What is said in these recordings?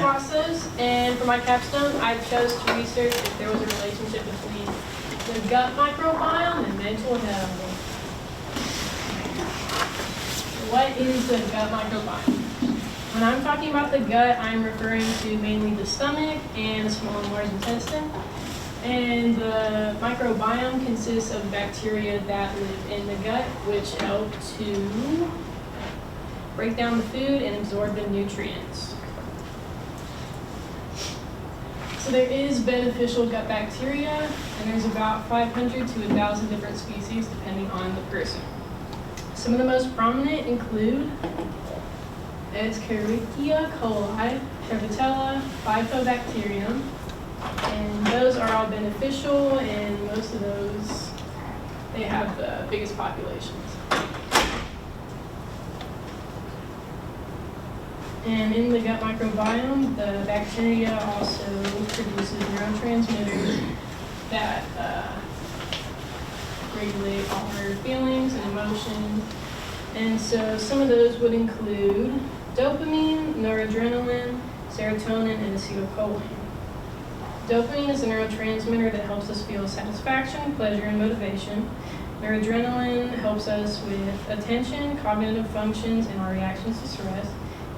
Cavazos, and for my capstone, I chose to research if there was a relationship between the gut microbiome and mental health. What is the gut microbiome? When I'm talking about the gut, I'm referring to mainly the stomach and the small and large intestine. And the microbiome consists of bacteria that live in the gut, which help to break down the food and absorb the nutrients. So there is beneficial gut bacteria, and there's about 500 to 1,000 different species depending on the person. Some of the most prominent include Escherichia coli, Prevotella, Bifidobacterium, and those are all beneficial, and most of those, they have the biggest populations. And in the gut microbiome, the bacteria also produces neurotransmitters that regulate our feelings and emotions. And so some of those would include dopamine, noradrenaline, serotonin, and acetylcholine. Dopamine is a neurotransmitter that helps us feel satisfaction, pleasure, and motivation. Noradrenaline helps us with attention, cognitive functions, and our reactions to stress.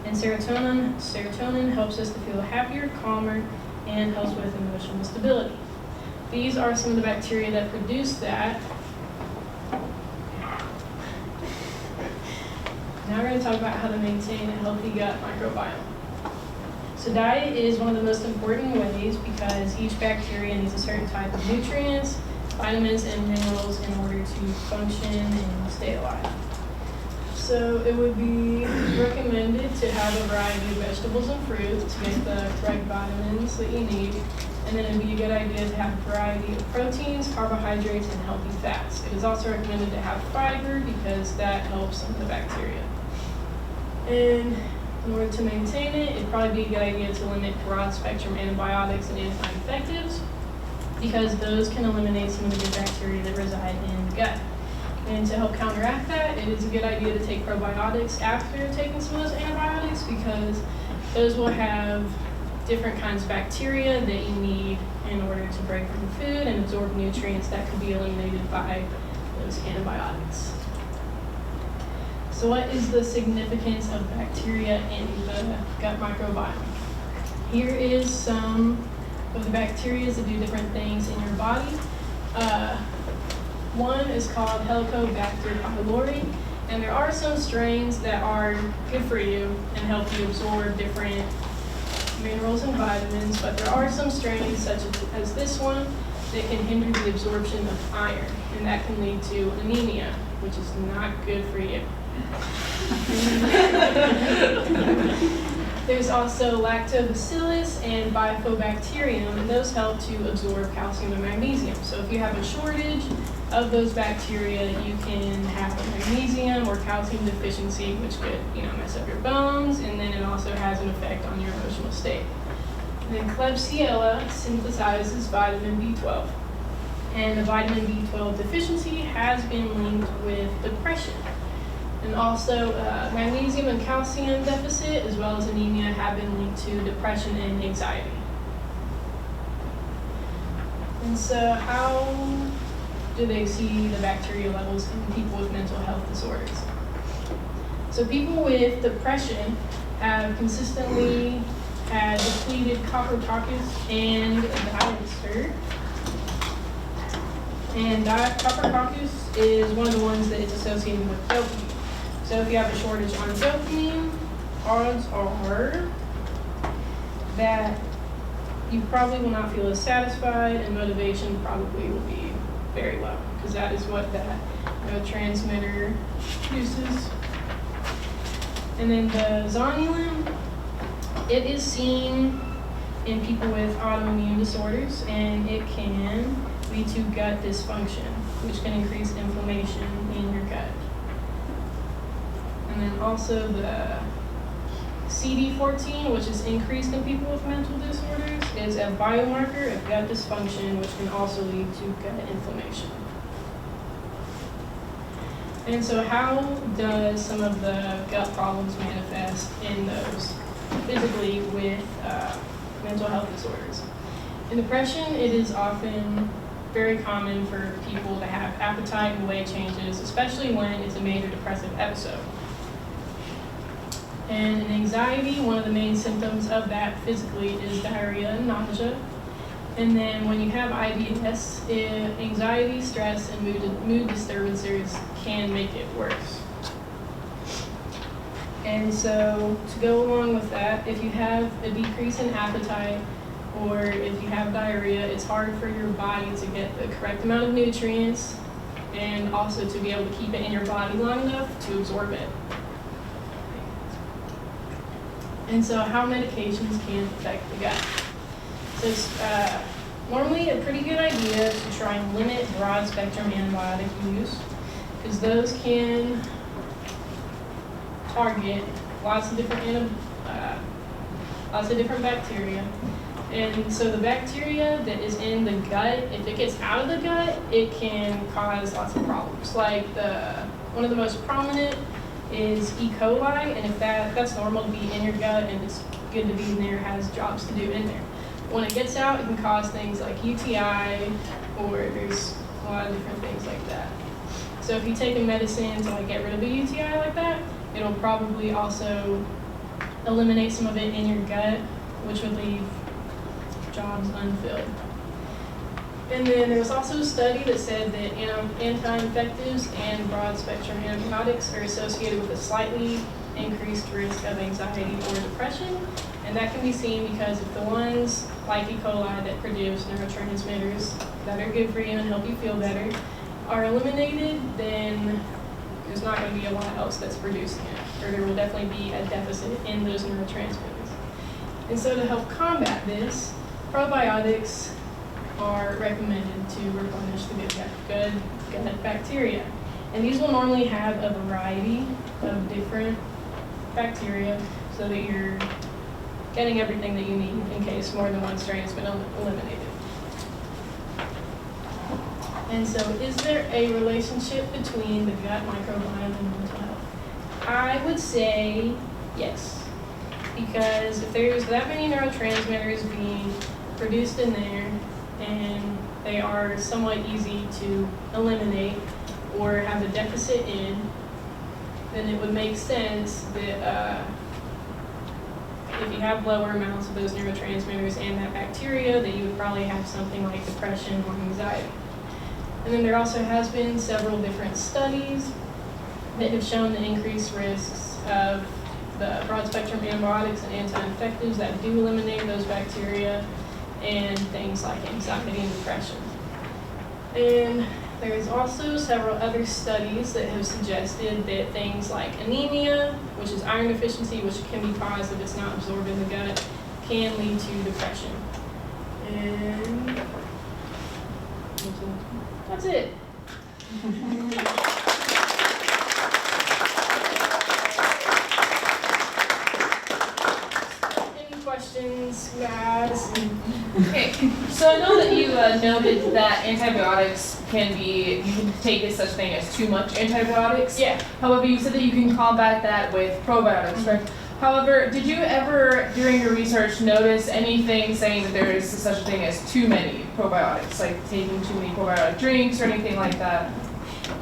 And serotonin helps us to feel happier, calmer, and helps with emotional stability. These are some of the bacteria that produce that. Now we're going to talk about how to maintain a healthy gut microbiome. So diet is one of the most important ways because each bacteria needs a certain type of nutrients, vitamins, and minerals in order to function and stay alive. So it would be recommended to have a variety of vegetables and fruits to get the correct vitamins that you need. And then it would be a good idea to have a variety of proteins, carbohydrates, and healthy fats. It is also recommended to have fiber because that helps some of the bacteria. And in order to maintain it, it'd probably be a good idea to limit broad-spectrum antibiotics and anti-infectives because those can eliminate some of the good bacteria that reside in the gut. And to help counteract that, it is a good idea to take probiotics after taking some of those antibiotics because those will have different kinds of bacteria that you need in order to break down the food and absorb nutrients that could be eliminated by those antibiotics. So what is the significance of bacteria in the gut microbiome? Here is some of the bacteria that do different things in your body. One is called Helicobacter pylori, and there are some strains that are good for you and help you absorb different minerals and vitamins, but there are some strains such as this one that can hinder the absorption of iron, and that can lead to anemia, which is not good for you. There's also lactobacillus and bifidobacterium, and those help to absorb calcium and magnesium. So if you have a shortage of those bacteria, you can have a magnesium or calcium deficiency, which could, mess up your bones, and then it also has an effect on your emotional state. And then Klebsiella synthesizes vitamin B12, and the vitamin B12 deficiency has been linked with depression. And also magnesium and calcium deficit, as well as anemia, have been linked to depression and anxiety. And so how do they see the bacteria levels in people with mental health disorders? So people with depression have consistently had depleted Coppercoccus and Dialysir. And Coppercoccus is one of the ones that is associated with dopamine. So if you have a shortage on dopamine, odds are that you probably will not feel as satisfied, and motivation probably will be very low because that is what that neurotransmitter produces. And then the zonulin, it is seen in people with autoimmune disorders, and it can lead to gut dysfunction, which can increase inflammation in your gut. And then also the CD14, which is increased in people with mental disorders, is a biomarker of gut dysfunction, which can also lead to gut inflammation. And so how does some of the gut problems manifest in those? physically with mental health disorders. In depression, it is often very common for people to have appetite and weight changes, especially when it's a major depressive episode. And in anxiety, one of the main symptoms of that physically is diarrhea and nausea. And then when you have IBS, anxiety, stress, and mood disturbances can make it worse. And so to go along with that, if you have a decrease in appetite or if you have diarrhea, it's hard for your body to get the correct amount of nutrients and also to be able to keep it in your body long enough to absorb it. And so how medications can affect the gut. So it's normally a pretty good idea to try and limit broad spectrum antibiotic use because those can target lots of different bacteria. And so the bacteria that is in the gut, if it gets out of the gut, it can cause lots of problems. Like one of the most prominent is E. coli, and if that's normal to be in your gut and it's good to be in there, has jobs to do in there. When it gets out, it can cause things like UTI, or there's a lot of different things like that. So if you take a medicine to get rid of a UTI like that, it'll probably also eliminate some of it in your gut, which would leave jobs unfilled. And then there was also a study that said that anti-infectives and broad-spectrum antibiotics are associated with a slightly increased risk of anxiety or depression. And that can be seen because if the ones like E. coli that produce neurotransmitters that are good for you and help you feel better are eliminated, then there's not going to be a lot else that's producing it, or there will definitely be a deficit in those neurotransmitters. And so to help combat this, probiotics are recommended to replenish the good gut bacteria. And these will normally have a variety of different bacteria so that you're getting everything that you need in case more than one strain has been eliminated. And so is there a relationship between the gut microbiome and mental health? I would say yes, because if there's that many neurotransmitters being produced in there and they are somewhat easy to eliminate or have a deficit in, then it would make sense that if you have lower amounts of those neurotransmitters and that bacteria, that you would probably have something like depression or anxiety. And then there also has been several different studies that have shown the increased risks of the broad-spectrum antibiotics and anti-infectives that do eliminate those bacteria and things like anxiety and depression. And there's also several other studies that have suggested that things like anemia, which is iron deficiency, which can be caused if it's not absorbed in the gut, can lead to depression. And that's it. Any questions, guys? Okay, so I know that you noted that antibiotics you can take such thing as too much antibiotics. Yeah. However, you said that you can combat that with probiotics, right? However, did you ever, during your research, notice anything saying that there is such a thing as too many probiotics, like taking too many probiotic drinks or anything like that?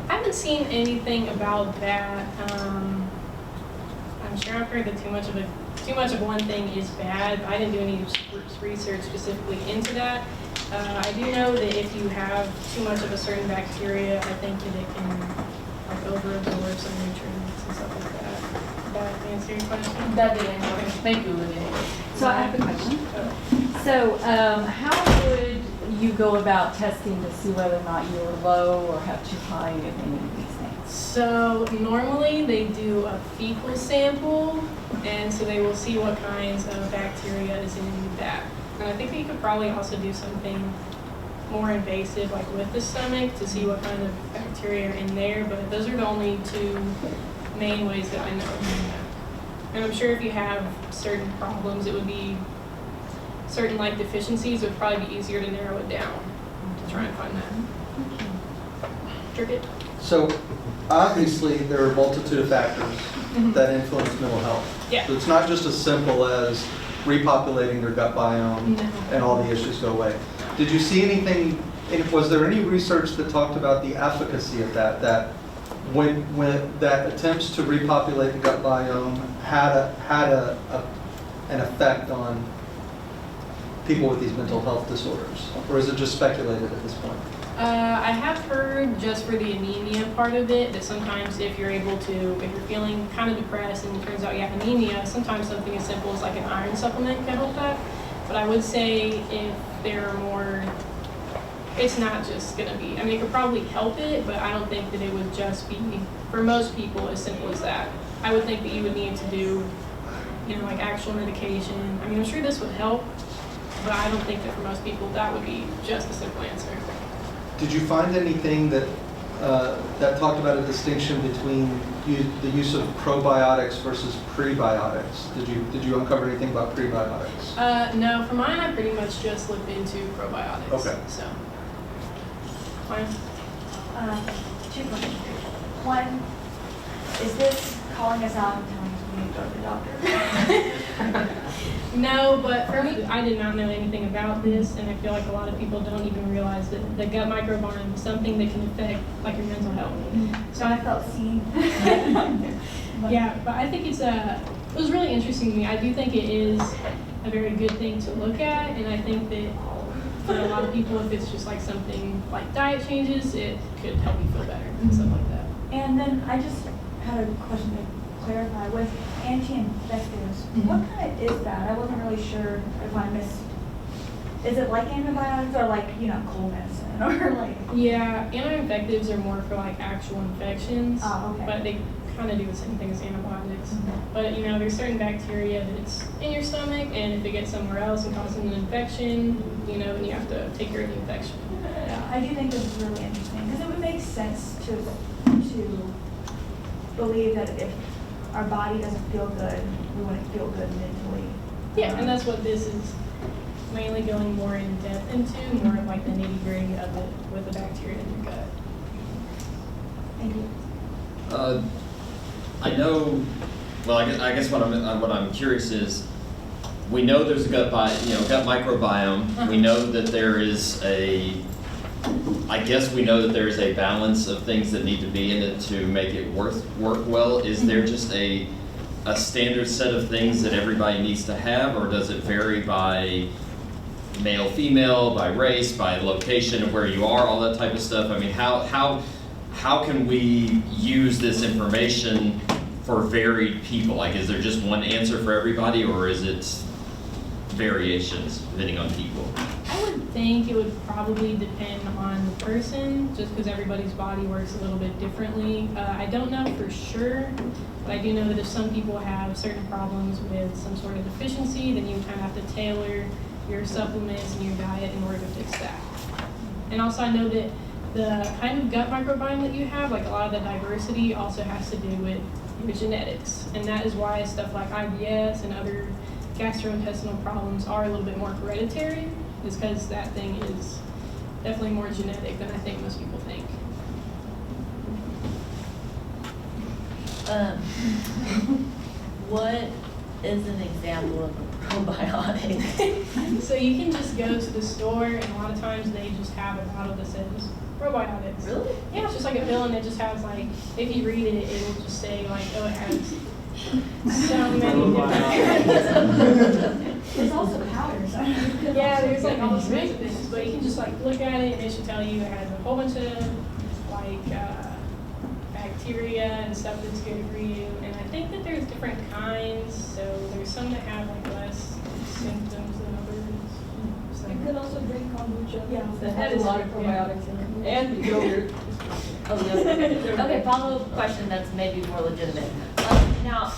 I haven't seen anything about that. I'm sure I've heard that too much of one thing is bad, but I didn't do any research specifically into that. I do know that if you have too much of a certain bacteria, I think that it can overabsorb some nutrients and stuff like that. Did that answer your question? That did answer my question. Thank you, Olivia. So I have a question. So how would you go about testing to see whether or not you were low or have too high of any of these things? So normally they do a fecal sample, and so they will see what kinds of bacteria is in that. And I think that you could probably also do something more invasive, like with the stomach, to see what kind of bacteria are in there, but those are the only two main ways that I know of doing that. And I'm sure if you have certain problems, it would be certain deficiencies, it would probably be easier to narrow it down to try and find that. Cricket? So obviously there are a multitude of factors that influence mental health. Yeah. So it's not just as simple as repopulating their gut biome No. and all the issues go away. Did you see anything, was there any research that talked about the efficacy of that when that attempts to repopulate the gut biome had an effect on people with these mental health disorders? Or is it just speculated at this point? I have heard just for the anemia part of it that sometimes if you're feeling kind of depressed and it turns out you have anemia, sometimes something as simple as like an iron supplement can help that. But I would say if there are more, it's not just going to be, I mean, it could probably help it, but I don't think that it would just be, for most people, as simple as that. I would think that you would need to do, like actual medication. I mean, I'm sure this would help, but I don't think that for most people that would be just a simple answer. Did you find anything that talked about a distinction between the use of probiotics versus prebiotics? Did you uncover anything about prebiotics? No, for mine I pretty much just looked into probiotics. Okay. So, fine. 2 questions. One, is this calling us out and telling us we need to go to the doctor? No, but for me, I did not know anything about this, and I feel like a lot of people don't even realize that the gut microbiome is something that can affect like your mental health. So I felt seen. Yeah, but I think it was really interesting to me. I do think it is a very good thing to look at, and I think that for a lot of people, if it's just like something like diet changes, it could help you feel better and stuff like that. And then I just had a question to clarify with anti-infectives. What kind of is that? I wasn't really sure if I missed. Is it like antibiotics or like, cold medicine or like? Yeah, anti-infectives are more for like actual infections, Oh, okay. but they kind of do the same thing as antibiotics. But there's certain bacteria that's in your stomach, and if it gets somewhere else and causes an infection, then you have to take care of the infection. Yeah, I do think this is really interesting because it would make sense to believe that if our body doesn't feel good, we wouldn't feel good mentally. Yeah, and that's what this is mainly going more in depth into, more of like the nitty gritty of it with the bacteria in your gut. Thank you. I know. Well, I guess what I'm curious is, we know there's a gut microbiome. We know that there is I guess we know that there is a balance of things that need to be in it to make it work well. Is there just a standard set of things that everybody needs to have, or does it vary by male, female, by race, by location of where you are, all that type of stuff? I mean, how can we use this information for varied people? Like, is there just one answer for everybody, or is it variations depending on people? I would think it would probably depend on the person, just because everybody's body works a little bit differently. I don't know for sure, but I do know that if some people have certain problems with some sort of deficiency, then you kind of have to tailor your supplements and your diet in order to fix that. And also I know that the kind of gut microbiome that you have, like a lot of the diversity, also has to do with your genetics. And that is why stuff like IBS and other gastrointestinal problems are a little bit more hereditary, is because that thing is definitely more genetic than I think most people think. What is an example of a probiotic? So you can just go to the store, and a lot of times they just have a bottle that says probiotics. Really? Yeah, it's just like a pill, and it just has like, if you read it, it will just say like, oh, it has so many different. There's also powders. Yeah, there's like all sorts of things, but you can just like look at it, and it should tell you it has a whole bunch of like bacteria and stuff that's good for you. And I think that there's different kinds, so there's some that have like less symptoms than others. So. You could also drink kombucha. Yeah, That has a lot of probiotics in it. And yogurt. Oh, yeah. Okay, follow-up question that's maybe more legitimate. Now,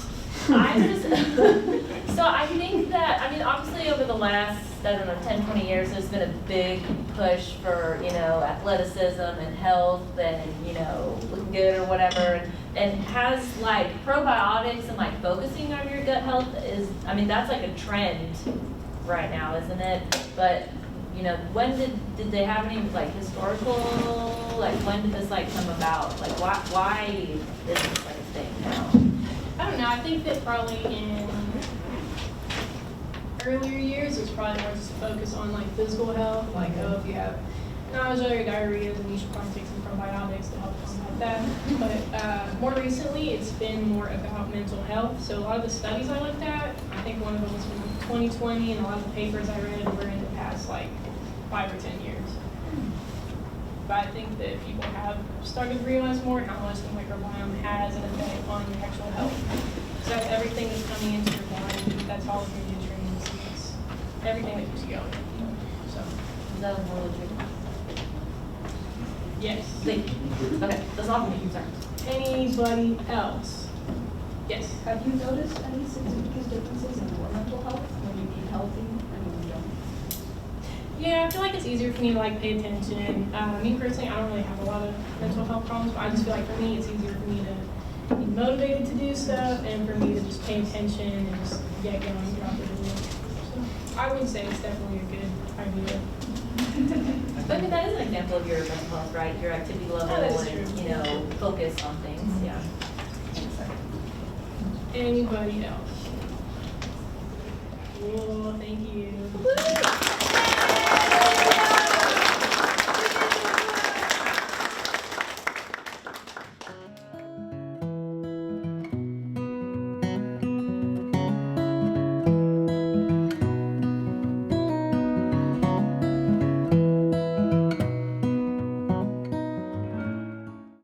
so I think that, I mean, obviously over the last, 10, 20 years, there's been a big push for, athleticism and health and, looking good or whatever. And has like probiotics and like focusing on your gut health that's like a trend right now, isn't it? But you know, when did they have any like historical, like when did this like come about? Like why is this like a thing now? I don't know, I think that probably in earlier years, it's probably more just focused on like physical health, like, oh, if you have nausea or diarrhea, then you should probably take some probiotics to help combat that. But more recently, it's been more about mental health. So a lot of the studies I looked at, I think one of them was from 2020, and a lot of the papers I read were in the past like 5 or 10 years. But I think that people have started to realize more how much the microbiome has an effect on your actual health. So that's everything that's coming into your body, that's all of your nutrients, it's everything that keeps you going. So, Is that one of the treatments? yes. Okay, that's all for me, sorry. Anybody else? Yes. Have you noticed any significant differences in your mental health when you eat healthy and when you don't? Yeah, I feel like it's easier for me to like pay attention. Me personally, I don't really have a lot of mental health problems, but I just feel like for me, it's easier for me to be motivated to do stuff and for me to just pay attention and just get going throughout the day. So I would say it's definitely a good idea. But I mean, that is an example of your mental health, right? Your activity level that is and, true. you know, focus on things, yeah. Anybody else? Cool, thank you.